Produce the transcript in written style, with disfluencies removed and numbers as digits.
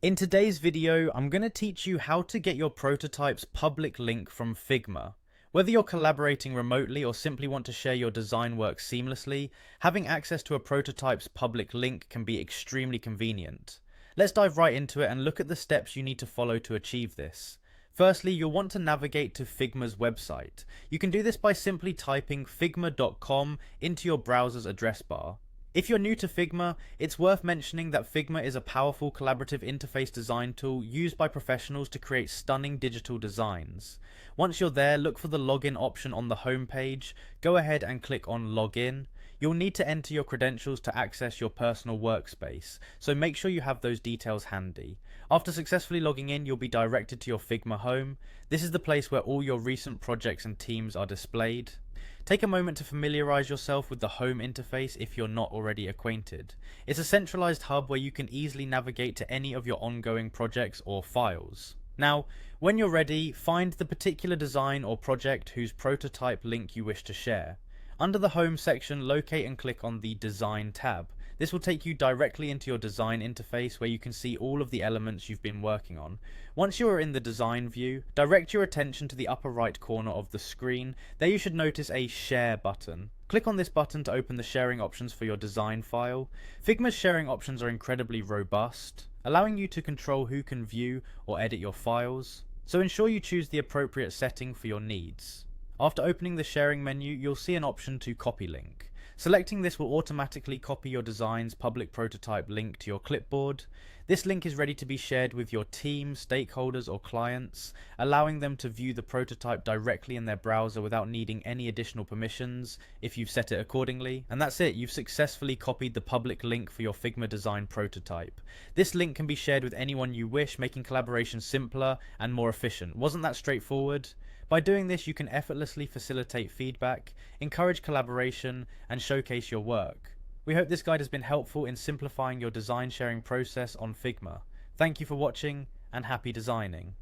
In today's video, I'm going to teach you how to get your prototype's public link from Figma. Whether you're collaborating remotely or simply want to share your design work seamlessly, having access to a prototype's public link can be extremely convenient. Let's dive right into it and look at the steps you need to follow to achieve this. Firstly, you'll want to navigate to Figma's website. You can do this by simply typing figma.com into your browser's address bar. If you're new to Figma, it's worth mentioning that Figma is a powerful collaborative interface design tool used by professionals to create stunning digital designs. Once you're there, look for the login option on the home page. Go ahead and click on Login. You'll need to enter your credentials to access your personal workspace, so make sure you have those details handy. After successfully logging in, you'll be directed to your Figma home. This is the place where all your recent projects and teams are displayed. Take a moment to familiarize yourself with the home interface if you're not already acquainted. It's a centralized hub where you can easily navigate to any of your ongoing projects or files. Now, when you're ready, find the particular design or project whose prototype link you wish to share. Under the Home section, locate and click on the Design tab. This will take you directly into your design interface where you can see all of the elements you've been working on. Once you are in the design view, direct your attention to the upper right corner of the screen. There you should notice a Share button. Click on this button to open the sharing options for your design file. Figma's sharing options are incredibly robust, allowing you to control who can view or edit your files. So ensure you choose the appropriate setting for your needs. After opening the sharing menu, you'll see an option to copy link. Selecting this will automatically copy your design's public prototype link to your clipboard. This link is ready to be shared with your team, stakeholders, or clients, allowing them to view the prototype directly in their browser without needing any additional permissions if you've set it accordingly. And that's it, you've successfully copied the public link for your Figma design prototype. This link can be shared with anyone you wish, making collaboration simpler and more efficient. Wasn't that straightforward? By doing this, you can effortlessly facilitate feedback, encourage collaboration, and showcase your work. We hope this guide has been helpful in simplifying your design sharing process on Figma. Thank you for watching, and happy designing.